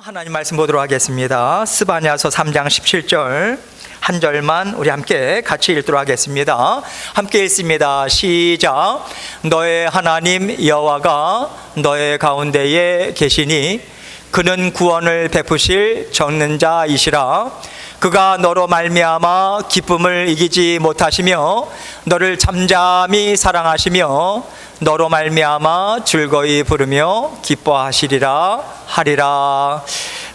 하나님 말씀 보도록 하겠습니다. 스바냐서 3장 17절 한 절만 우리 함께 같이 읽도록 하겠습니다. 함께 읽습니다. 시작. 너의 하나님 여호와가 너의 가운데에 계시니 그는 구원을 베푸실 적는 자이시라. 그가 너로 말미암아 기쁨을 이기지 못하시며 너를 잠잠히 사랑하시며 너로 말미암아 즐거이 부르며 기뻐하시리라 하리라.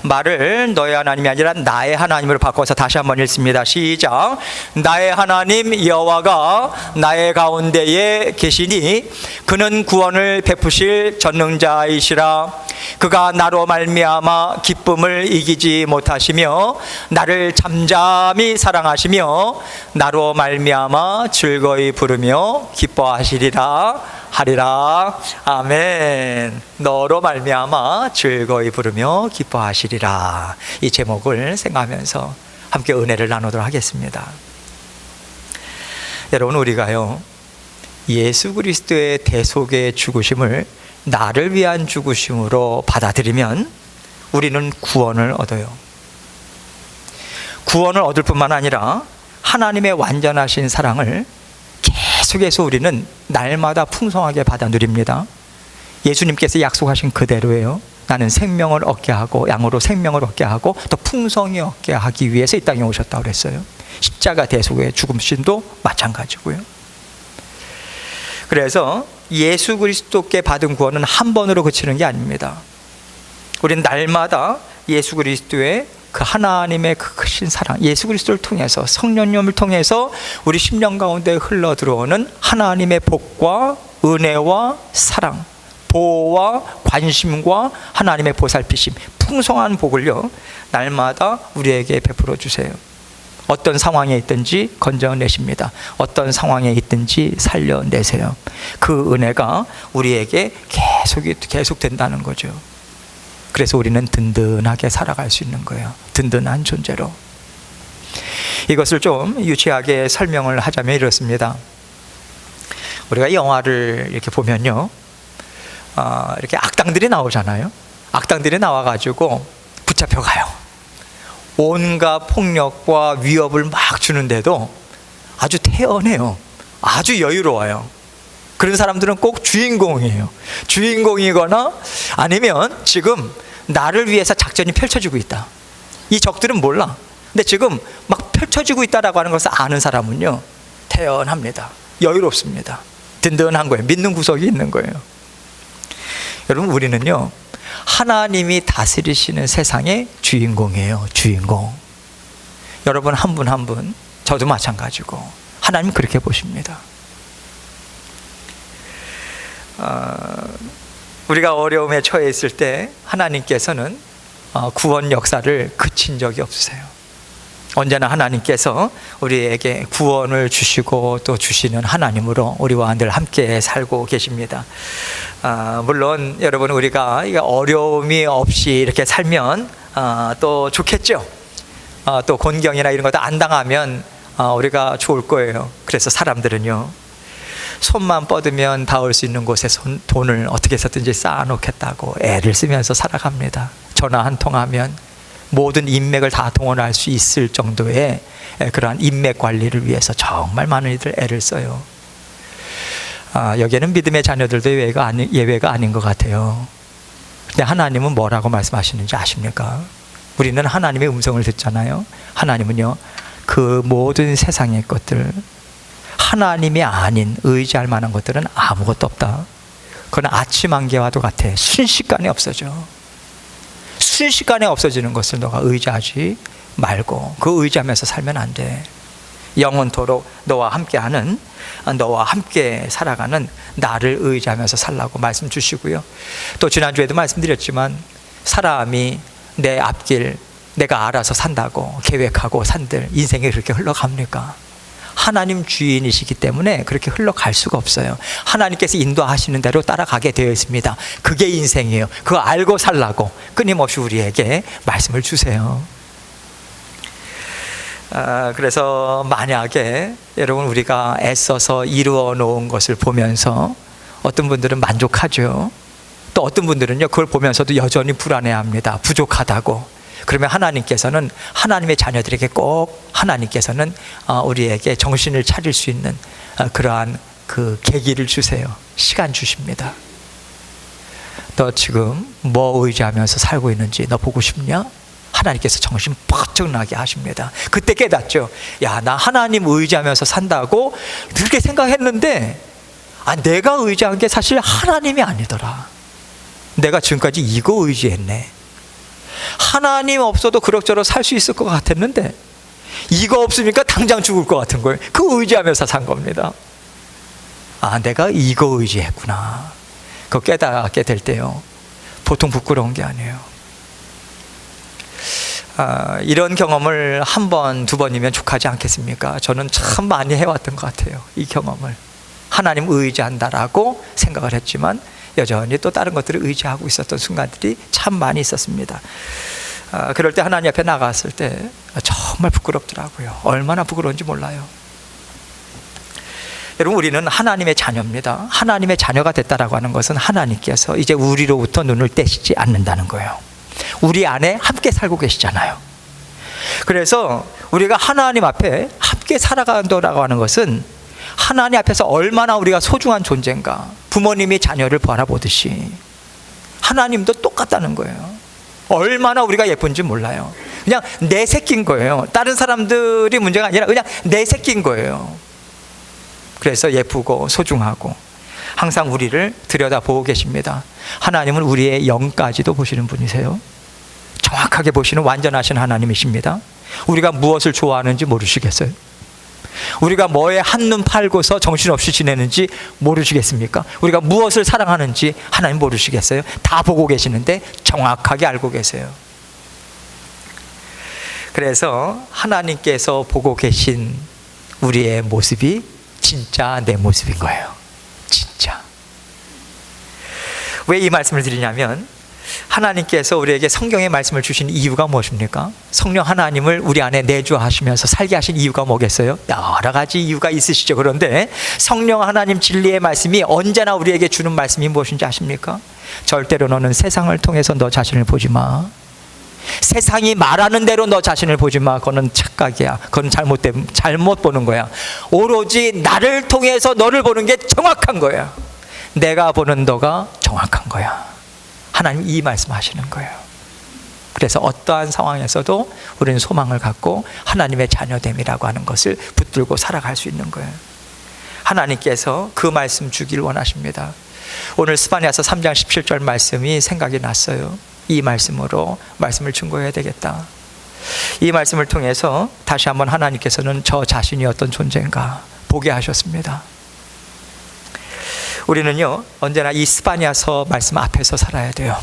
말을 너의 하나님이 아니라 나의 하나님으로 바꿔서 다시 한번 읽습니다. 시작. 나의 하나님 여호와가 나의 가운데에 계시니 그는 구원을 베푸실 전능자이시라. 그가 나로 말미암아 기쁨을 이기지 못하시며 나를 잠잠히 사랑하시며 나로 말미암아 즐거이 부르며 기뻐하시리라 하리라. 아멘. 너로 말미암아 즐거이 부르며 기뻐하시리라. 이 제목을 생각하면서 함께 은혜를 나누도록 하겠습니다. 여러분, 우리가요 예수 그리스도의 대속의 죽으심을 나를 위한 죽으심으로 받아들이면 우리는 구원을 얻어요. 구원을 얻을 뿐만 아니라 하나님의 완전하신 사랑을 계속해서 우리는 날마다 풍성하게 받아 누립니다. 예수님께서 약속하신 그대로예요. 나는 생명을 얻게 하고 양으로 생명을 얻게 하고 또 풍성히 얻게 하기 위해서 이 땅에 오셨다고 그랬어요. 십자가 대속의 죽음신도 마찬가지고요. 그래서 예수 그리스도께 받은 구원은 한 번으로 그치는 게 아닙니다. 우리는 날마다 예수 그리스도의 그 하나님의 그 크신 사랑, 예수 그리스도를 통해서 성령님을 통해서 우리 심령 가운데 흘러 들어오는 하나님의 복과 은혜와 사랑, 보호와 관심과 하나님의 보살피심, 풍성한 복을요 날마다 우리에게 베풀어 주세요. 어떤 상황에 있든지 건져내십니다. 어떤 상황에 있든지 살려내세요. 그 은혜가 우리에게 계속 된다는 거죠. 그래서 우리는 든든하게 살아갈 수 있는 거예요. 든든한 존재로. 이것을 좀 유치하게 설명을 하자면 이렇습니다. 우리가 영화를 이렇게 보면요 이렇게 악당들이 나오잖아요. 악당들이 나와가지고 붙잡혀가요. 온갖 폭력과 위협을 막 주는데도 아주 태연해요. 아주 여유로워요. 그런 사람들은 꼭 주인공이에요. 주인공이거나 아니면 지금 나를 위해서 작전이 펼쳐지고 있다. 이 적들은 몰라. 근데 지금 막 펼쳐지고 있다라고 하는 것을 아는 사람은요 태연합니다. 여유롭습니다. 든든한 거예요. 믿는 구석이 있는 거예요. 여러분, 우리는요 하나님이 다스리시는 세상의 주인공이에요. 주인공. 여러분 한 분 한 분, 저도 마찬가지고 하나님 그렇게 보십니다. 우리가 어려움에 처해 있을 때 하나님께서는 구원 역사를 그친 적이 없으세요. 언제나 하나님께서 우리에게 구원을 주시고 또 주시는 하나님으로 우리와 늘 함께 살고 계십니다. 물론 여러분, 우리가 어려움이 없이 이렇게 살면 또 좋겠죠. 또 곤경이나 이런 것도 안 당하면 우리가 좋을 거예요. 그래서 사람들은요 손만 뻗으면 닿을 수 있는 곳에 돈을 어떻게 해서든지 쌓아놓겠다고 애를 쓰면서 살아갑니다. 전화 한 통하면 모든 인맥을 다 동원할 수 있을 정도의 그러한 인맥 관리를 위해서 정말 많은 이들 애를 써요. 여기에는 믿음의 자녀들도 예외가 아닌 것 같아요. 근데 하나님은 뭐라고 말씀하시는지 아십니까? 우리는 하나님의 음성을 듣잖아요. 하나님은요 그 모든 세상의 것들, 하나님이 아닌 의지할 만한 것들은 아무것도 없다. 그건 아침 안개와도 같아. 순식간에 없어져. 순식간에 없어지는 것을 너가 의지하지 말고 그 의지하면서 살면 안 돼. 영원토록 너와 함께하는, 너와 함께 살아가는 나를 의지하면서 살라고 말씀 주시고요. 또 지난주에도 말씀드렸지만 사람이 내 앞길 내가 알아서 산다고 계획하고 산들 인생이 그렇게 흘러갑니까? 하나님 주인이시기 때문에 그렇게 흘러갈 수가 없어요. 하나님께서 인도하시는 대로 따라가게 되어 있습니다. 그게 인생이에요. 그거 알고 살라고 끊임없이 우리에게 말씀을 주세요. 그래서 만약에 여러분 우리가 애써서 이루어 놓은 것을 보면서 어떤 분들은 만족하죠. 또 어떤 분들은요, 그걸 보면서도 여전히 불안해합니다. 부족하다고. 그러면 하나님께서는, 하나님의 자녀들에게 꼭 하나님께서는 우리에게 정신을 차릴 수 있는 그러한 그 계기를 주세요. 시간 주십니다. 너 지금 뭐 의지하면서 살고 있는지 너 보고 싶냐? 하나님께서 정신 번쩍 나게 하십니다. 그때 깨닫죠. 야, 나 하나님 의지하면서 산다고 그렇게 생각했는데 내가 의지한 게 사실 하나님이 아니더라. 내가 지금까지 이거 의지했네. 하나님 없어도 그럭저럭 살 수 있을 것 같았는데 이거 없으니까 당장 죽을 것 같은 거예요. 그 의지하면서 산 겁니다. 내가 이거 의지했구나. 그거 깨닫게 될 때요, 보통 부끄러운 게 아니에요. 이런 경험을 한 번, 두 번이면 족하지 않겠습니까? 저는 참 많이 해왔던 것 같아요. 이 경험을. 하나님 의지한다라고 생각을 했지만 여전히 또 다른 것들을 의지하고 있었던 순간들이 참 많이 있었습니다. 그럴 때 하나님 앞에 나갔을 때 정말 부끄럽더라고요. 얼마나 부끄러운지 몰라요. 여러분, 우리는 하나님의 자녀입니다. 하나님의 자녀가 됐다라고 하는 것은 하나님께서 이제 우리로부터 눈을 떼시지 않는다는 거예요. 우리 안에 함께 살고 계시잖아요. 그래서 우리가 하나님 앞에 함께 살아간다라고 하는 것은 하나님 앞에서 얼마나 우리가 소중한 존재인가, 부모님이 자녀를 바라보듯이 하나님도 똑같다는 거예요. 얼마나 우리가 예쁜지 몰라요. 그냥 내 새끼인 거예요. 다른 사람들이 문제가 아니라 그냥 내 새끼인 거예요. 그래서 예쁘고 소중하고 항상 우리를 들여다보고 계십니다. 하나님은 우리의 영까지도 보시는 분이세요. 정확하게 보시는 완전하신 하나님이십니다. 우리가 무엇을 좋아하는지 모르시겠어요? 우리가 뭐에 한눈 팔고서 정신없이 지내는지 모르시겠습니까? 우리가 무엇을 사랑하는지 하나님 모르시겠어요? 다 보고 계시는데 정확하게 알고 계세요. 그래서 하나님께서 보고 계신 우리의 모습이 진짜 내 모습인 거예요. 진짜. 왜 이 말씀을 드리냐면, 하나님께서 우리에게 성경의 말씀을 주신 이유가 무엇입니까? 성령 하나님을 우리 안에 내주하시면서 살게 하신 이유가 뭐겠어요? 여러 가지 이유가 있으시죠. 그런데 성령 하나님 진리의 말씀이 언제나 우리에게 주는 말씀이 무엇인지 아십니까? 절대로 너는 세상을 통해서 너 자신을 보지 마. 세상이 말하는 대로 너 자신을 보지 마. 그거는 착각이야. 그건 잘못 보는 거야. 오로지 나를 통해서 너를 보는 게 정확한 거야. 내가 보는 너가 정확한 거야. 하나님 이 말씀하시는 거예요. 그래서 어떠한 상황에서도 우리는 소망을 갖고 하나님의 자녀됨이라고 하는 것을 붙들고 살아갈 수 있는 거예요. 하나님께서 그 말씀 주길 원하십니다. 오늘 스바냐서 3장 17절 말씀이 생각이 났어요. 이 말씀으로 말씀을 증거해야 되겠다. 이 말씀을 통해서 다시 한번 하나님께서는 저 자신이 어떤 존재인가 보게 하셨습니다. 우리는요, 언제나 이 스바냐서 말씀 앞에서 살아야 돼요.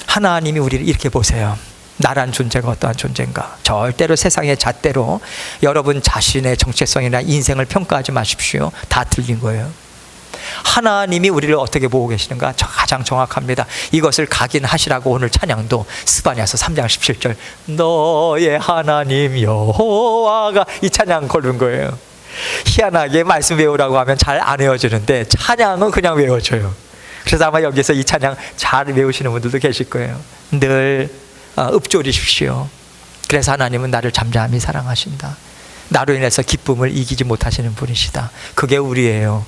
하나님이 우리를 이렇게 보세요. 나란 존재가 어떠한 존재인가. 절대로 세상의 잣대로 여러분 자신의 정체성이나 인생을 평가하지 마십시오. 다 틀린 거예요. 하나님이 우리를 어떻게 보고 계시는가 가장 정확합니다. 이것을 각인하시라고 오늘 찬양도 스바냐서 3장 17절 너의 하나님 여호와가, 이 찬양 고른 거예요. 희한하게 말씀 외우라고 하면 잘 안 외워지는데 찬양은 그냥 외워져요. 그래서 아마 여기서 이 찬양 잘 외우시는 분들도 계실 거예요. 늘 읊조리십시오. 그래서 하나님은 나를 잠잠히 사랑하신다. 나로 인해서 기쁨을 이기지 못하시는 분이시다. 그게 우리예요.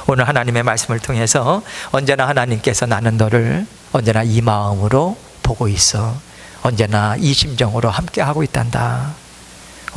오늘 하나님의 말씀을 통해서 언제나 하나님께서 나는 너를 언제나 이 마음으로 보고 있어. 언제나 이 심정으로 함께하고 있단다.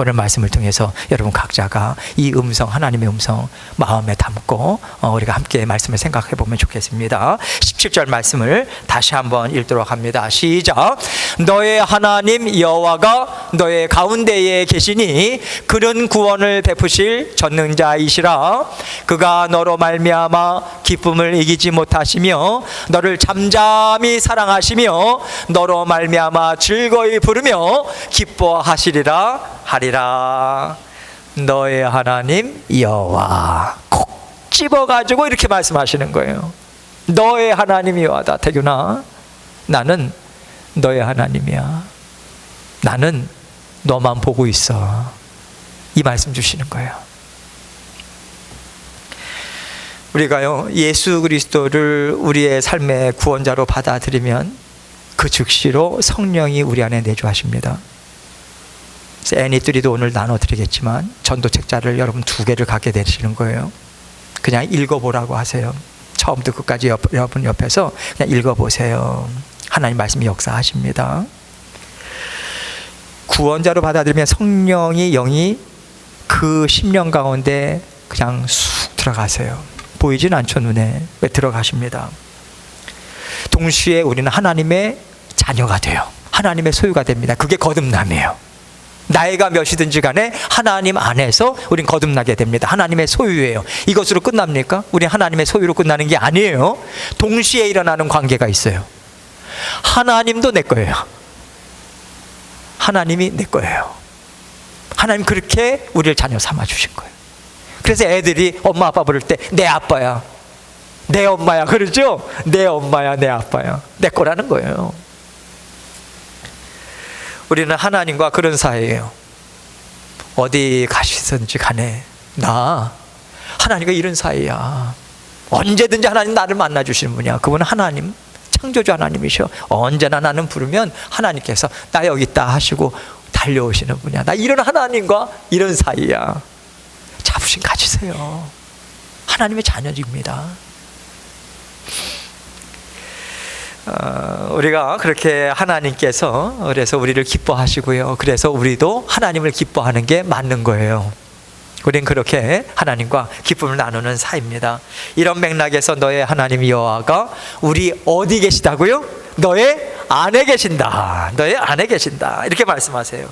오늘 말씀을 통해서 여러분 각자가 이 음성, 하나님의 음성 마음에 담고 우리가 함께 말씀을 생각해 보면 좋겠습니다. 17절 말씀을 다시 한번 읽도록 합니다. 시작. 너의 하나님 여호와가 너의 가운데에 계시니 그는 구원을 베푸실 전능자이시라. 그가 너로 말미암아 기쁨을 이기지 못하시며 너를 잠잠히 사랑하시며 너로 말미암아 즐거이 부르며 기뻐하시리라 하리라. 너의 하나님 여호와, 콕 집어가지고 이렇게 말씀하시는 거예요. 너의 하나님 여호와다. 태균아, 나는 너의 하나님이야. 나는 너만 보고 있어. 이 말씀 주시는 거예요. 우리가요, 예수 그리스도를 우리의 삶의 구원자로 받아들이면 그 즉시로 성령이 우리 안에 내주하십니다. 애니들이도 오늘 나눠드리겠지만 전도책자를 여러분 2개를 갖게 되시는 거예요. 그냥 읽어보라고 하세요. 처음부터 끝까지 여러분 옆에서 그냥 읽어보세요. 하나님 말씀이 역사하십니다. 구원자로 받아들이면 성령이 영이 그 심령 가운데 그냥 쑥 들어가세요. 보이진 않죠, 눈에. 왜 들어가십니다. 동시에 우리는 하나님의 자녀가 돼요. 하나님의 소유가 됩니다. 그게 거듭남이에요. 나이가 몇이든지 간에 하나님 안에서 우린 거듭나게 됩니다. 하나님의 소유예요. 이것으로 끝납니까? 우린 하나님의 소유로 끝나는 게 아니에요. 동시에 일어나는 관계가 있어요. 하나님도 내 거예요. 하나님이 내 거예요. 하나님 그렇게 우리를 자녀 삼아 주신 거예요. 그래서 애들이 엄마 아빠 부를 때 내 아빠야, 내 엄마야 그러죠? 내 엄마야, 내 아빠야, 내 거라는 거예요. 우리는 하나님과 그런 사이예요. 어디 가시든지 간에 나 하나님과 이런 사이야. 언제든지 하나님 나를 만나 주시는 분이야. 그분은 하나님, 창조주 하나님이셔. 언제나 나는 부르면 하나님께서 나 여기 있다 하시고 달려오시는 분이야. 나 이런 하나님과 이런 사이야. 자부심 가지세요. 하나님의 자녀입니다. 우리가 그렇게 하나님께서 그래서 우리를 기뻐하시고요. 그래서 우리도 하나님을 기뻐하는 게 맞는 거예요. 우린 그렇게 하나님과 기쁨을 나누는 사이입니다. 이런 맥락에서 너의 하나님 여호와가 우리 어디 계시다고요? 너의 안에 계신다. 너의 안에 계신다. 이렇게 말씀하세요.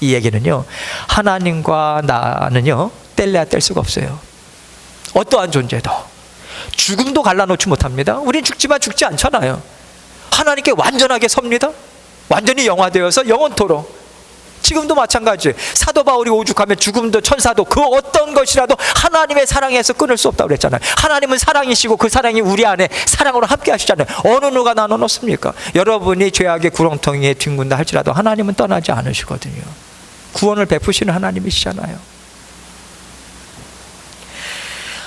이 얘기는요, 하나님과 나는요 뗄래야 뗄 수가 없어요. 어떠한 존재도 죽음도 갈라놓지 못합니다. 우린 죽지만 죽지 않잖아요. 하나님께 완전하게 섭니다. 완전히 영화되어서 영원토록. 지금도 마찬가지. 사도 바울이 오죽하면 죽음도 천사도 그 어떤 것이라도 하나님의 사랑에서 끊을 수 없다고 그랬잖아요. 하나님은 사랑이시고 그 사랑이 우리 안에 사랑으로 함께 하시잖아요. 어느 누가 나눠놓습니까? 여러분이 죄악의 구렁텅이에 뒹군다 할지라도 하나님은 떠나지 않으시거든요. 구원을 베푸시는 하나님이시잖아요.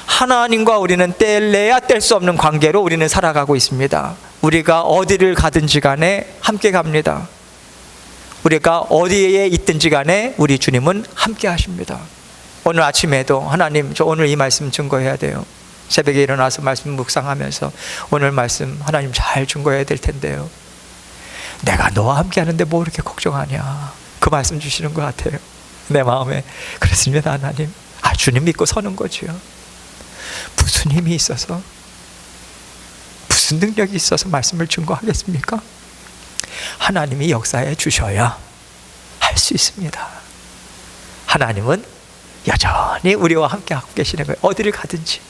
하나님과 우리는 뗄래야 뗄 수 없는 관계로 우리는 살아가고 있습니다. 우리가 어디를 가든지 간에 함께 갑니다. 우리가 어디에 있든지 간에 우리 주님은 함께 하십니다. 오늘 아침에도 하나님, 저 오늘 이 말씀 증거해야 돼요. 새벽에 일어나서 말씀 묵상하면서 오늘 말씀 하나님 잘 증거해야 될 텐데요. 내가 너와 함께 하는데 뭐 이렇게 걱정하냐. 그 말씀 주시는 것 같아요. 내 마음에. 그렇습니다, 하나님. 주님 믿고 서는 거지요. 무슨 힘이 있어서, 무슨 능력이 있어서 말씀을 증거하겠습니까? 하나님이 역사해 주셔야 할 수 있습니다. 하나님은 여전히 우리와 함께 하고 계시는 거예요. 어디를 가든지.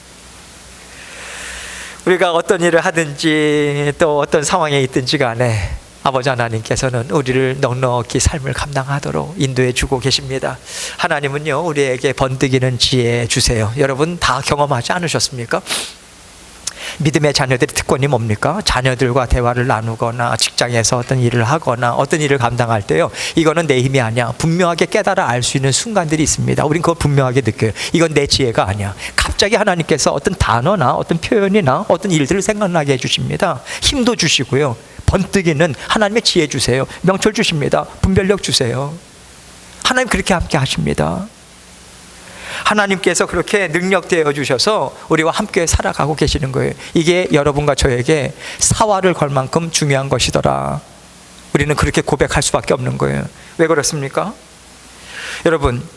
우리가 어떤 일을 하든지 또 어떤 상황에 있든지 간에 아버지 하나님께서는 우리를 넉넉히 삶을 감당하도록 인도해 주고 계십니다. 하나님은요, 우리에게 번득이는 지혜 주세요. 여러분 다 경험하지 않으셨습니까? 믿음의 자녀들의 특권이 뭡니까? 자녀들과 대화를 나누거나 직장에서 어떤 일을 하거나 어떤 일을 감당할 때요, 이거는 내 힘이 아니야. 분명하게 깨달아 알 수 있는 순간들이 있습니다. 우린 그걸 분명하게 느껴요. 이건 내 지혜가 아니야. 갑자기 하나님께서 어떤 단어나 어떤 표현이나 어떤 일들을 생각나게 해주십니다. 힘도 주시고요, 번뜩이는 하나님의 지혜 주세요. 명철 주십니다. 분별력 주세요. 하나님 그렇게 함께 하십니다. 하나님께서 그렇게 능력되어 주셔서 우리와 함께 살아가고 계시는 거예요. 이게 여러분과 저에게 사활을 걸 만큼 중요한 것이더라. 우리는 그렇게 고백할 수밖에 없는 거예요. 왜 그렇습니까? 여러분,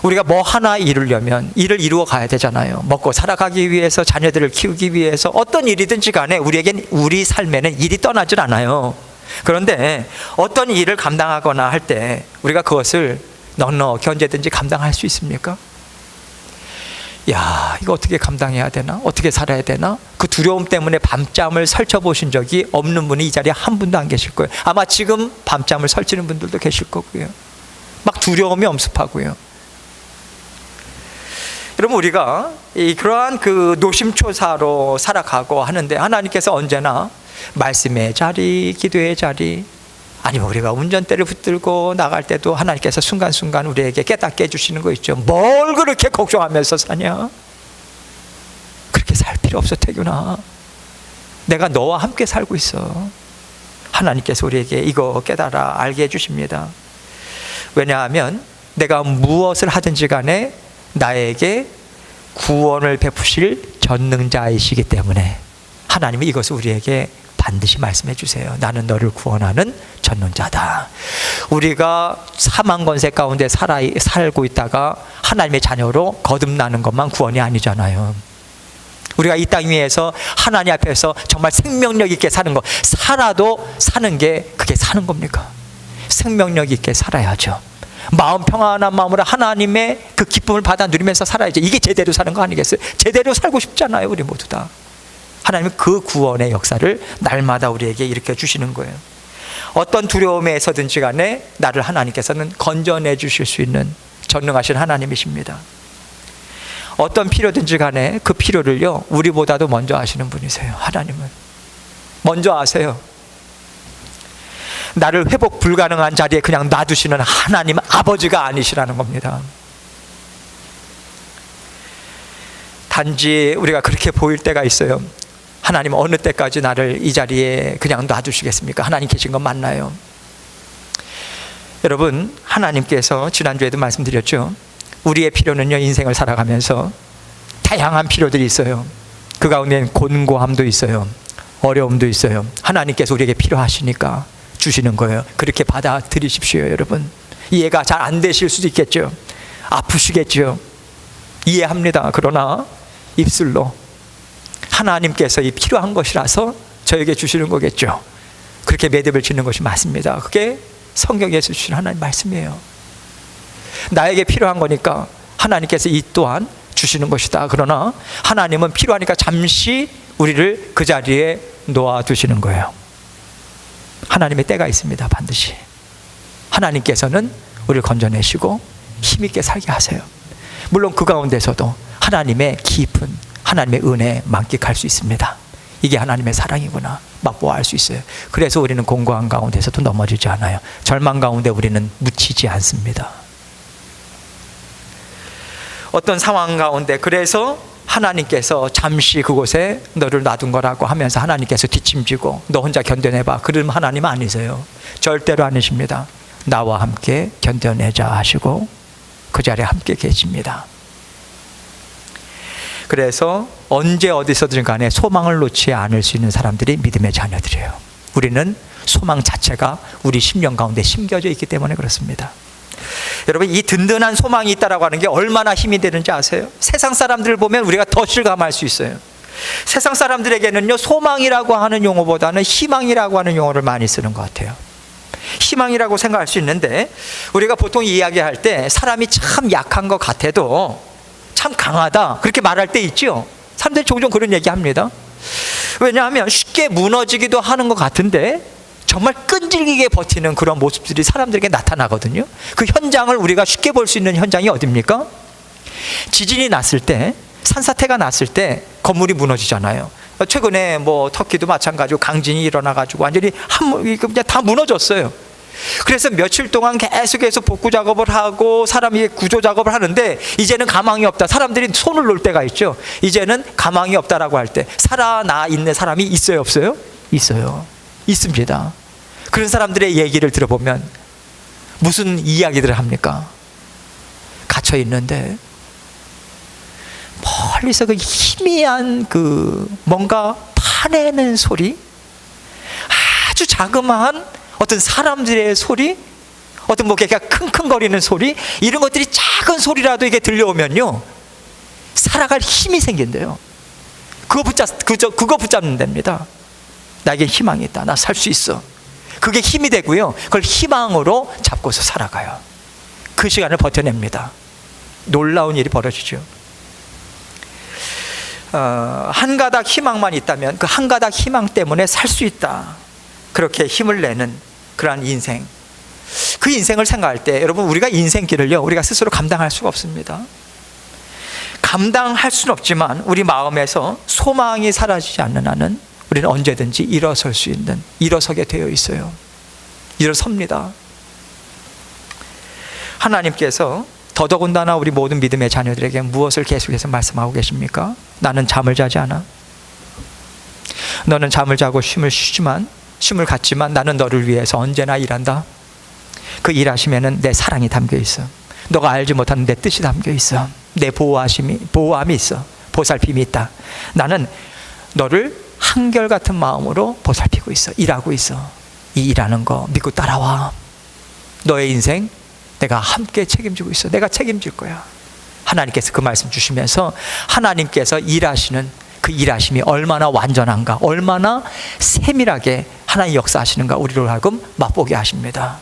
우리가 뭐 하나 이루려면 일을 이루어 가야 되잖아요. 먹고 살아가기 위해서, 자녀들을 키우기 위해서, 어떤 일이든지 간에 우리에겐, 우리 삶에는 일이 떠나질 않아요. 그런데 어떤 일을 감당하거나 할 때 우리가 그것을 넉넉히 언제든지 감당할 수 있습니까? 야, 이거 어떻게 감당해야 되나? 어떻게 살아야 되나? 그 두려움 때문에 밤잠을 설쳐보신 적이 없는 분이 이 자리에 한 분도 안 계실 거예요. 아마 지금 밤잠을 설치는 분들도 계실 거고요. 막 두려움이 엄습하고요. 여러분, 우리가 그러한 그 노심초사로 살아가고 하는데 하나님께서 언제나 말씀의 자리, 기도의 자리, 아니면 우리가 운전대를 붙들고 나갈 때도 하나님께서 순간순간 우리에게 깨닫게 해주시는 거 있죠. 뭘 그렇게 걱정하면서 사냐? 그렇게 살 필요 없어 태균아. 내가 너와 함께 살고 있어. 하나님께서 우리에게 이거 깨달아 알게 해주십니다. 왜냐하면 내가 무엇을 하든지 간에 나에게 구원을 베푸실 전능자이시기 때문에 하나님이 이것을 우리에게 반드시 말씀해 주세요. 나는 너를 구원하는 전능자다. 우리가 사망 권세 가운데 살고 있다가 하나님의 자녀로 거듭나는 것만 구원이 아니잖아요. 우리가 이 땅 위에서 하나님 앞에서 정말 생명력 있게 사는 것, 살아도 사는 게 그게 사는 겁니까? 생명력 있게 살아야죠. 마음 평안한 마음으로 하나님의 그 기쁨을 받아 누리면서 살아야죠. 이게 제대로 사는 거 아니겠어요? 제대로 살고 싶잖아요, 우리 모두 다. 하나님은 그 구원의 역사를 날마다 우리에게 일으켜 주시는 거예요. 어떤 두려움에서든지 간에 나를 하나님께서는 건져내 주실 수 있는 전능하신 하나님이십니다. 어떤 필요든지 간에 그 필요를요, 우리보다도 먼저 아시는 분이세요. 하나님은 먼저 아세요. 나를 회복 불가능한 자리에 그냥 놔두시는 하나님 아버지가 아니시라는 겁니다. 단지 우리가 그렇게 보일 때가 있어요. 하나님 어느 때까지 나를 이 자리에 그냥 놔두시겠습니까? 하나님 계신 건 맞나요? 여러분, 하나님께서 지난주에도 말씀드렸죠. 우리의 필요는요, 인생을 살아가면서 다양한 필요들이 있어요. 그 가운데는 곤고함도 있어요. 어려움도 있어요. 하나님께서 우리에게 필요하시니까 주시는 거예요. 그렇게 받아들이십시오, 여러분. 이해가 잘 안 되실 수도 있겠죠. 아프시겠죠. 이해합니다. 그러나 입술로 하나님께서 이 필요한 것이라서 저에게 주시는 거겠죠. 그렇게 매듭을 짓는 것이 맞습니다. 그게 성경에서 주신 하나님 말씀이에요. 나에게 필요한 거니까 하나님께서 이 또한 주시는 것이다. 그러나 하나님은 필요하니까 잠시 우리를 그 자리에 놓아두시는 거예요. 하나님의 때가 있습니다. 반드시 하나님께서는 우리를 건져내시고 힘있게 살게 하세요. 물론 그 가운데서도 하나님의 깊은 하나님의 은혜 만끽할 수 있습니다. 이게 하나님의 사랑이구나 맛보아 수 있어요. 그래서 우리는 공고한 가운데서도 넘어지지 않아요. 절망 가운데 우리는 묻히지 않습니다. 어떤 상황 가운데 그래서 하나님께서 잠시 그곳에 너를 놔둔 거라고 하면서 하나님께서 뒷짐지고 너 혼자 견뎌내봐, 그러면 하나님 아니세요. 절대로 아니십니다. 나와 함께 견뎌내자 하시고 그 자리에 함께 계십니다. 그래서 언제 어디서든 간에 소망을 놓지 않을 수 있는 사람들이 믿음의 자녀들이에요. 우리는 소망 자체가 우리 심령 가운데 심겨져 있기 때문에 그렇습니다. 여러분, 이 든든한 소망이 있다라고 하는 게 얼마나 힘이 되는지 아세요? 세상 사람들을 보면 우리가 더 실감할 수 있어요. 세상 사람들에게는요, 소망이라고 하는 용어보다는 희망이라고 하는 용어를 많이 쓰는 것 같아요. 희망이라고 생각할 수 있는데 우리가 보통 이야기할 때 사람이 참 약한 것 같아도 참 강하다 그렇게 말할 때 있죠. 사람들이 종종 그런 얘기합니다. 왜냐하면 쉽게 무너지기도 하는 것 같은데 정말 끈질기게 버티는 그런 모습들이 사람들에게 나타나거든요. 그 현장을 우리가 쉽게 볼 수 있는 현장이 어디입니까? 지진이 났을 때, 산사태가 났을 때 건물이 무너지잖아요. 최근에 뭐 터키도 마찬가지고 강진이 일어나가지고 완전히 그냥 다 무너졌어요. 그래서 며칠 동안 계속해서 복구 작업을 하고 사람이 구조 작업을 하는데 이제는 가망이 없다. 사람들이 손을 놓을 때가 있죠. 이제는 가망이 없다라고 할 때 살아나 있는 사람이 있어요, 없어요? 있어요. 있습니다. 그런 사람들의 얘기를 들어보면 무슨 이야기들을 합니까? 갇혀 있는데 멀리서 그 희미한 그 뭔가 파내는 소리, 아주 자그마한 어떤 사람들의 소리, 어떤 뭐 걔가 킁킁거리는 소리, 이런 것들이 작은 소리라도 이게 들려오면요 살아갈 힘이 생긴대요. 그거 붙잡는 데입니다. 나에게 희망이 있다. 나 살 수 있어. 그게 힘이 되고요. 그걸 희망으로 잡고서 살아가요. 그 시간을 버텨냅니다. 놀라운 일이 벌어지죠. 한 가닥 희망만 있다면 그 한 가닥 희망 때문에 살 수 있다. 그렇게 힘을 내는 그러한 인생. 그 인생을 생각할 때 여러분, 우리가 인생길을요 우리가 스스로 감당할 수가 없습니다. 감당할 수는 없지만 우리 마음에서 소망이 사라지지 않는 한은 우리는 언제든지 일어설 수 있는, 일어서게 되어 있어요. 일어섭니다. 하나님께서 더더군다나 우리 모든 믿음의 자녀들에게 무엇을 계속해서 말씀하고 계십니까? 나는 잠을 자지 않아. 너는 잠을 자고 쉼을 갖지만 나는 너를 위해서 언제나 일한다. 그 일하심에는 내 사랑이 담겨 있어. 너가 알지 못하는 내 뜻이 담겨 있어. 내 보호함이 있어. 보살핌이 있다. 나는 너를 한결같은 마음으로 보살피고 있어. 일하고 있어. 이 일하는 거 믿고 따라와. 너의 인생 내가 함께 책임지고 있어. 내가 책임질 거야. 하나님께서 그 말씀 주시면서 하나님께서 일하시는 그 일하심이 얼마나 완전한가, 얼마나 세밀하게 하나님 역사하시는가 우리로 하여금 맛보게 하십니다.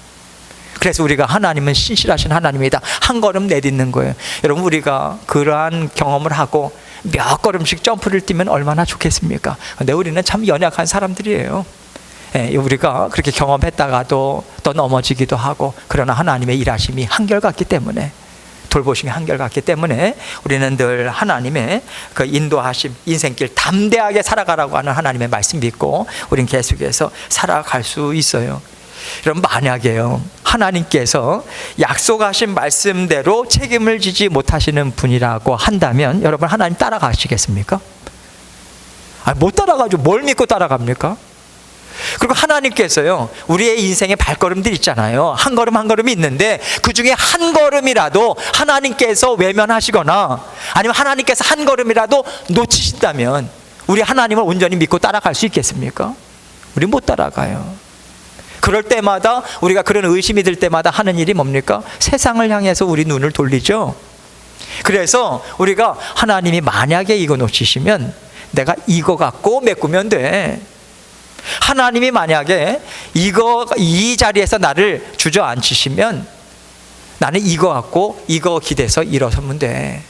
그래서 우리가 하나님은 신실하신 하나님이다, 한 걸음 내딛는 거예요. 여러분, 우리가 그러한 경험을 하고 몇 걸음씩 점프를 뛰면 얼마나 좋겠습니까? 근데 우리는 참 연약한 사람들이에요. 우리가 그렇게 경험했다가도 또 넘어지기도 하고, 그러나 하나님의 일하심이 한결같기 때문에, 돌보심이 한결같기 때문에 우리는 늘 하나님의 그 인도하심, 인생길 담대하게 살아가라고 하는 하나님의 말씀 믿고 우리는 계속해서 살아갈 수 있어요. 여러분, 만약에요, 하나님께서 약속하신 말씀대로 책임을 지지 못하시는 분이라고 한다면 여러분, 하나님 따라가시겠습니까? 못 따라가죠. 뭘 믿고 따라갑니까? 그리고 하나님께서요, 우리의 인생의 발걸음들 있잖아요. 한 걸음 한 걸음이 있는데 그 중에 한 걸음이라도 하나님께서 외면하시거나 아니면 하나님께서 한 걸음이라도 놓치신다면 우리 하나님을 온전히 믿고 따라갈 수 있겠습니까? 우리 못 따라가요. 그럴 때마다, 우리가 그런 의심이 들 때마다 하는 일이 뭡니까? 세상을 향해서 우리 눈을 돌리죠. 그래서 우리가 하나님이 만약에 이거 놓치시면 내가 이거 갖고 메꾸면 돼. 하나님이 만약에 이 자리에서 나를 주저앉히시면 나는 이거 갖고 이거 기대서 일어서면 돼.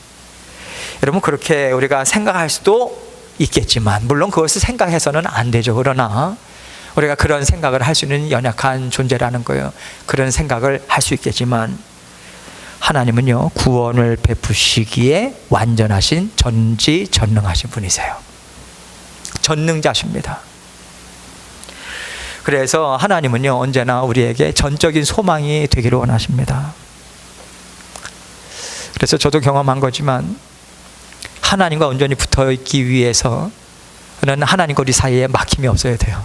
여러분, 그렇게 우리가 생각할 수도 있겠지만 물론 그것을 생각해서는 안 되죠. 그러나 우리가 그런 생각을 할 수 있는 연약한 존재라는 거예요. 그런 생각을 할 수 있겠지만 하나님은요, 구원을 베푸시기에 완전하신 전지전능하신 분이세요. 전능자십니다. 그래서 하나님은요, 언제나 우리에게 전적인 소망이 되기를 원하십니다. 그래서 저도 경험한 거지만 하나님과 온전히 붙어 있기 위해서는 하나님과 우리 사이에 막힘이 없어야 돼요.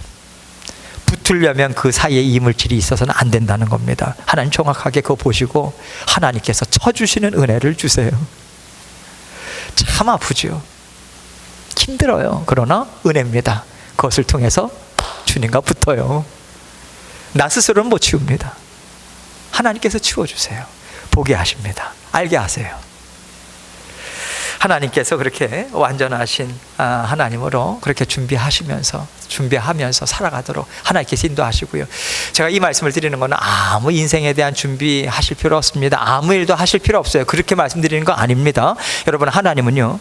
붙으려면 그 사이에 이물질이 있어서는 안 된다는 겁니다. 하나님 정확하게 그거 보시고 하나님께서 쳐주시는 은혜를 주세요. 참 아프죠. 힘들어요. 그러나 은혜입니다. 그것을 통해서 주님과 붙어요. 나 스스로는 못 치웁니다. 하나님께서 치워주세요. 보게 하십니다. 알게 하세요. 하나님께서 그렇게 완전하신 하나님으로 그렇게 준비하면서 살아가도록 하나님께서 인도하시고요. 제가 이 말씀을 드리는 것은 아무 인생에 대한 준비하실 필요 없습니다. 아무 일도 하실 필요 없어요. 그렇게 말씀드리는 거 아닙니다. 여러분, 하나님은요,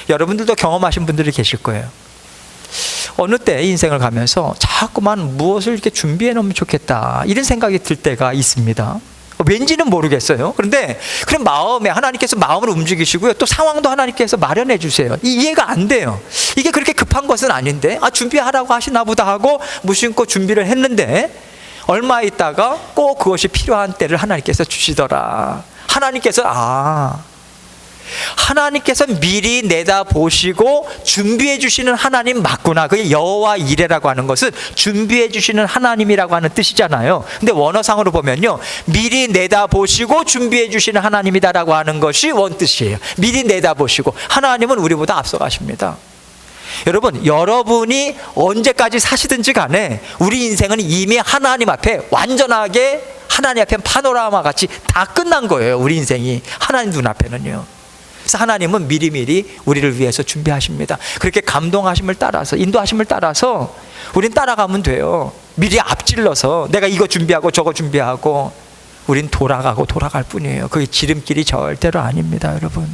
여러분들도 경험하신 분들이 계실 거예요. 어느 때 인생을 가면서 자꾸만 무엇을 이렇게 준비해 놓으면 좋겠다, 이런 생각이 들 때가 있습니다. 왠지는 모르겠어요. 그런데 그런 마음에 하나님께서 마음을 움직이시고요, 또 상황도 하나님께서 마련해 주세요. 이해가 안 돼요. 이게 그렇게 급한 것은 아닌데, 준비하라고 하시나 보다 하고 무심코 준비를 했는데 얼마 있다가 꼭 그것이 필요한 때를 하나님께서 주시더라. 하나님께서 미리 내다보시고 준비해 주시는 하나님 맞구나. 그게 여호와 이레라고 하는 것은 준비해 주시는 하나님이라고 하는 뜻이잖아요. 근데 원어상으로 보면요, 미리 내다보시고 준비해 주시는 하나님이다라고 하는 것이 원뜻이에요. 미리 내다보시고. 하나님은 우리보다 앞서가십니다. 여러분, 여러분이 언제까지 사시든지 간에 우리 인생은 이미 하나님 앞에 완전하게, 하나님 앞에 파노라마 같이 다 끝난 거예요. 우리 인생이 하나님 눈앞에는요. 그래서 하나님은 미리미리 우리를 위해서 준비하십니다. 그렇게 감동하심을 따라서, 인도하심을 따라서 우린 따라가면 돼요. 미리 앞질러서 내가 이거 준비하고 저거 준비하고 우린 돌아갈 뿐이에요. 그게 지름길이 절대로 아닙니다. 여러분,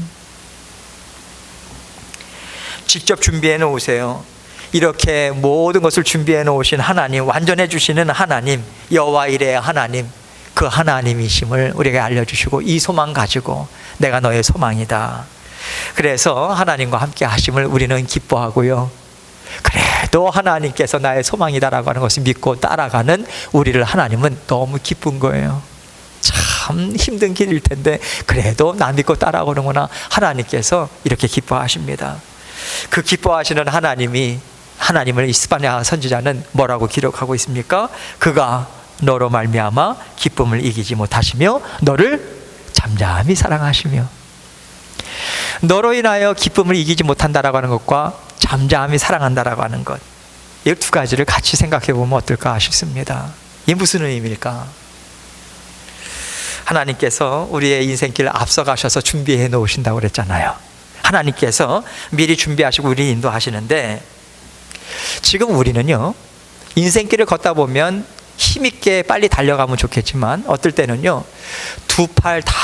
직접 준비해 놓으세요. 이렇게 모든 것을 준비해 놓으신 하나님, 완전해 주시는 하나님, 여호와 이레의 하나님, 그 하나님이심을 우리에게 알려주시고 이 소망 가지고 내가 너의 소망이다. 그래서 하나님과 함께 하심을 우리는 기뻐하고요. 그래도 하나님께서 나의 소망이다라고 하는 것을 믿고 따라가는 우리를 하나님은 너무 기쁜 거예요. 참 참 힘든 길일 텐데 그래도 나 믿고 따라오는구나. 하나님께서 이렇게 기뻐하십니다. 그 기뻐하시는 하나님을 이스바냐 선지자는 뭐라고 기록하고 있습니까? 그가 너로 말미암아 기쁨을 이기지 못하시며 너를 잠잠히 사랑하시며. 너로 인하여 기쁨을 이기지 못한다라고 하는 것과 잠잠히 사랑한다라고 하는 것, 이 두 가지를 같이 생각해 보면 어떨까 싶습니다. 이게 무슨 의미일까? 하나님께서 우리의 인생길을 앞서가셔서 준비해 놓으신다고 그랬잖아요. 하나님께서 미리 준비하시고 우리를 인도하시는데, 지금 우리는요, 인생길을 걷다 보면 힘있게 빨리 달려가면 좋겠지만 어떨 때는요, 두 팔 다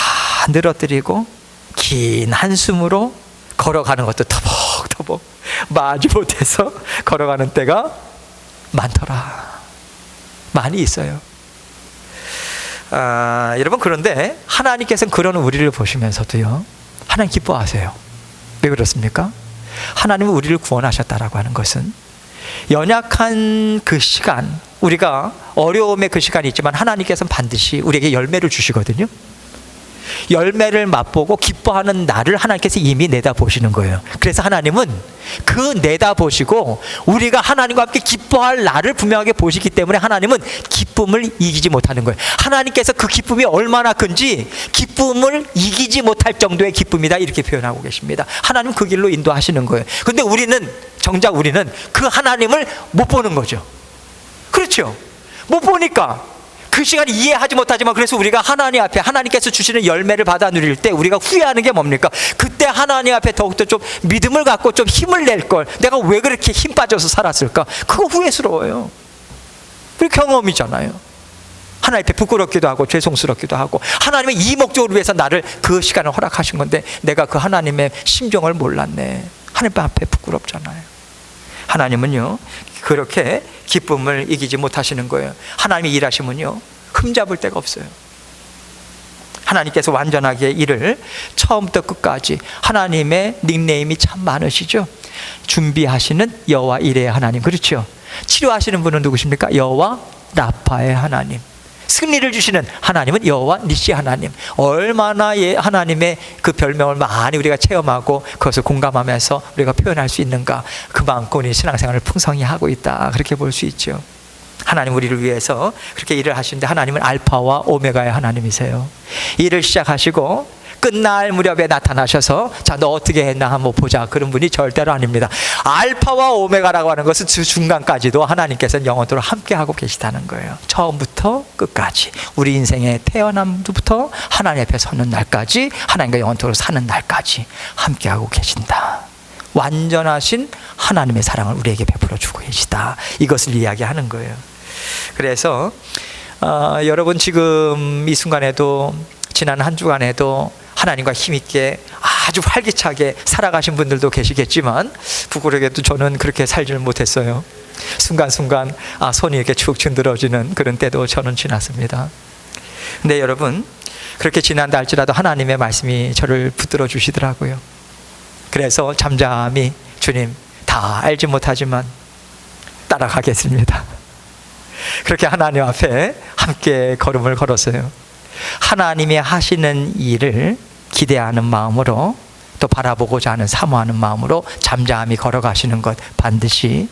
늘어뜨리고 긴 한숨으로 걸어가는 것도 터벅터벅 마주 못해서 걸어가는 때가 많더라. 많이 있어요. 여러분, 그런데 하나님께서는 그런 우리를 보시면서도요, 하나님 기뻐하세요. 왜 그렇습니까? 하나님은 우리를 구원하셨다라고 하는 것은 연약한 그 시간, 우리가 어려움의 그 시간이 있지만 하나님께서는 반드시 우리에게 열매를 주시거든요. 열매를 맛보고 기뻐하는 나를 하나님께서 이미 내다보시는 거예요. 그래서 하나님은 그 내다보시고 우리가 하나님과 함께 기뻐할 나를 분명하게 보시기 때문에 하나님은 기쁨을 이기지 못하는 거예요. 하나님께서 그 기쁨이 얼마나 큰지 기쁨을 이기지 못할 정도의 기쁨이다, 이렇게 표현하고 계십니다. 하나님 그 길로 인도하시는 거예요. 그런데 정작 우리는 그 하나님을 못 보는 거죠. 그렇죠? 못 보니까 그 시간을 이해하지 못하지만, 그래서 우리가 하나님 앞에 하나님께서 주시는 열매를 받아 누릴 때 우리가 후회하는 게 뭡니까? 그때 하나님 앞에 더욱더 좀 믿음을 갖고 좀 힘을 낼 걸, 내가 왜 그렇게 힘 빠져서 살았을까? 그거 후회스러워요. 그 경험이잖아요. 하나님 앞에 부끄럽기도 하고 죄송스럽기도 하고, 하나님은 이 목적을 위해서 나를 그 시간을 허락하신 건데 내가 그 하나님의 심정을 몰랐네. 하나님 앞에 부끄럽잖아요. 하나님은요, 그렇게 기쁨을 이기지 못하시는 거예요. 하나님이 일하시면요, 흠잡을 데가 없어요. 하나님께서 완전하게 일을 처음부터 끝까지, 하나님의 닉네임이 참 많으시죠. 준비하시는 여호와 이레의 하나님, 그렇죠? 치료하시는 분은 누구십니까? 여호와 라파의 하나님. 승리를 주시는 하나님은 여호와 니시 하나님. 얼마나 하나님의 그 별명을 많이 우리가 체험하고 그것을 공감하면서 우리가 표현할 수 있는가. 그만큼 우리 신앙생활을 풍성히 하고 있다, 그렇게 볼 수 있죠. 하나님 우리를 위해서 그렇게 일을 하시는데, 하나님은 알파와 오메가의 하나님이세요. 일을 시작하시고 끝날 무렵에 나타나셔서 자, 너 어떻게 했나 한번 보자, 그런 분이 절대로 아닙니다. 알파와 오메가라고 하는 것은 그 중간까지도 하나님께서는 영원토록 함께하고 계시다는 거예요. 처음부터 끝까지, 우리 인생의 태어남부터 하나님 앞에 서는 날까지, 하나님과 영원토록 사는 날까지 함께하고 계신다. 완전하신 하나님의 사랑을 우리에게 베풀어 주고 계시다, 이것을 이야기하는 거예요. 그래서 여러분, 지금 이 순간에도, 지난 한 주간에도 하나님과 힘있게 아주 활기차게 살아가신 분들도 계시겠지만, 부끄러게도 저는 그렇게 살지는 못했어요. 순간순간 손이 이렇게 축축 늘어지는 그런 때도 저는 지났습니다. 근데 여러분, 그렇게 지난다 할지라도 하나님의 말씀이 저를 붙들어 주시더라고요. 그래서 잠잠히, 주님, 다 알지 못하지만 따라가겠습니다. 그렇게 하나님 앞에 함께 걸음을 걸었어요. 하나님이 하시는 일을 기대하는 마음으로, 또 바라보고자 하는 사모하는 마음으로 잠잠히 걸어가시는 것, 반드시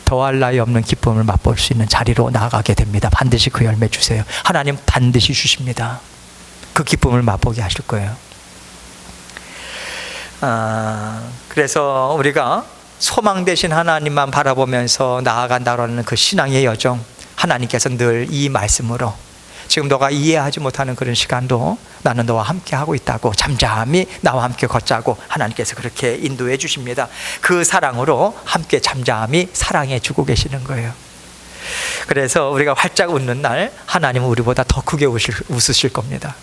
더할 나위 없는 기쁨을 맛볼 수 있는 자리로 나아가게 됩니다. 반드시 그 열매 주세요. 하나님 반드시 주십니다. 그 기쁨을 맛보게 하실 거예요. 그래서 우리가 소망 되신 하나님만 바라보면서 나아간다는 그 신앙의 여정, 하나님께서 늘 이 말씀으로, 지금 너가 이해하지 못하는 그런 시간도 나는 너와 함께 하고 있다고, 잠잠히 나와 함께 걷자고 하나님께서 그렇게 인도해 주십니다. 그 사랑으로 함께 잠잠히 사랑해 주고 계시는 거예요. 그래서 우리가 활짝 웃는 날 하나님은 우리보다 더 크게 웃으실 겁니다.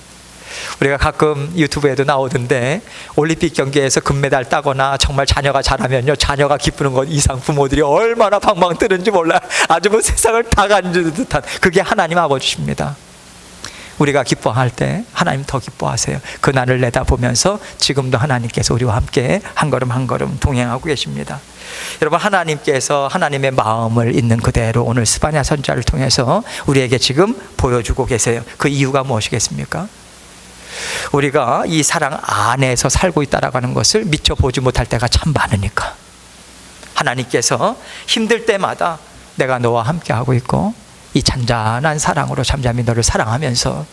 우리가 가끔 유튜브에도 나오던데, 올림픽 경기에서 금메달 따거나 정말 자녀가 잘하면요, 자녀가 기쁘는 것 이상 부모들이 얼마나 방방 뜨는지 몰라요. 아주 뭐 세상을 다 가진 듯한, 그게 하나님 아버지십니다. 우리가 기뻐할 때 하나님 더 기뻐하세요. 그날을 내다보면서 지금도 하나님께서 우리와 함께 한 걸음 한 걸음 동행하고 계십니다. 여러분, 하나님께서 하나님의 마음을 있는 그대로 오늘 스바냐 선지자를 통해서 우리에게 지금 보여주고 계세요. 그 이유가 무엇이겠습니까? 우리가 이 사랑 안에서 살고 있다라고 하는 것을 미처 보지 못할 때가 참 많으니까, 하나님께서 힘들 때마다 내가 너와 함께 하고 있고 이 잔잔한 사랑으로 잠잠히 너를 사랑하면서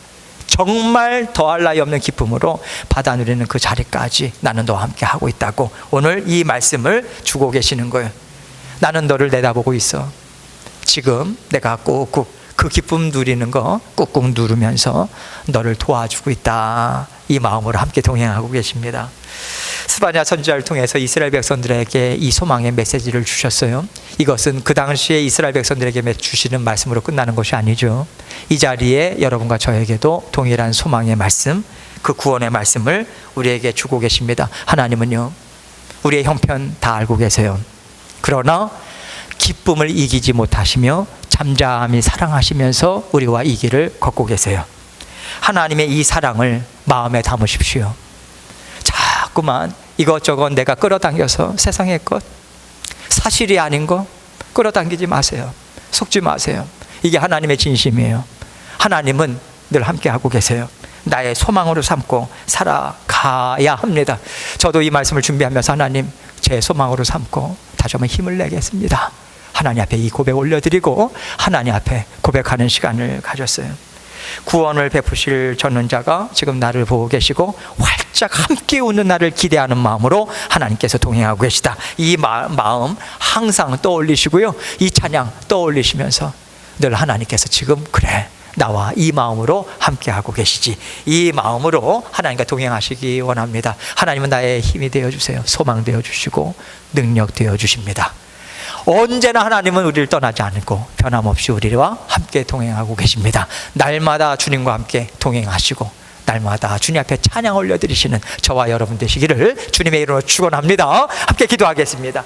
정말 더할 나위 없는 기쁨으로 받아 누리는 그 자리까지 나는 너와 함께 하고 있다고 오늘 이 말씀을 주고 계시는 거예요. 나는 너를 내다보고 있어. 지금 내가 꾹꾹 그 기쁨 누리는 거 꾹꾹 누르면서 너를 도와주고 있다. 이 마음으로 함께 동행하고 계십니다. 스바냐 선지자를 통해서 이스라엘 백성들에게 이 소망의 메시지를 주셨어요. 이것은 그 당시에 이스라엘 백성들에게 주시는 말씀으로 끝나는 것이 아니죠. 이 자리에 여러분과 저에게도 동일한 소망의 말씀, 그 구원의 말씀을 우리에게 주고 계십니다. 하나님은요, 우리의 형편 다 알고 계세요. 그러나 기쁨을 이기지 못하시며 잠잠히 사랑하시면서 우리와 이 길을 걷고 계세요. 하나님의 이 사랑을 마음에 담으십시오. 자꾸만 이것저것 내가 끌어당겨서 세상의 것, 사실이 아닌 거 끌어당기지 마세요. 속지 마세요. 이게 하나님의 진심이에요. 하나님은 늘 함께하고 계세요. 나의 소망으로 삼고 살아가야 합니다. 저도 이 말씀을 준비하면서 하나님, 제 소망으로 삼고 다시 한번 힘을 내겠습니다. 하나님 앞에 이 고백 올려드리고 하나님 앞에 고백하는 시간을 가졌어요. 구원을 베푸실 전능자가 지금 나를 보고 계시고 활짝 함께 웃는 나를 기대하는 마음으로 하나님께서 동행하고 계시다. 이 마음 항상 떠올리시고요, 이 찬양 떠올리시면서 늘 하나님께서 지금 그래, 나와 이 마음으로 함께하고 계시지, 이 마음으로 하나님과 동행하시기 원합니다. 하나님은 나의 힘이 되어주세요. 소망 되어주시고 능력 되어주십니다. 언제나 하나님은 우리를 떠나지 않고 변함없이 우리와 함께 동행하고 계십니다. 날마다 주님과 함께 동행하시고 날마다 주님 앞에 찬양 올려드리시는 저와 여러분 되시기를 주님의 이름으로 축원합니다. 함께 기도하겠습니다.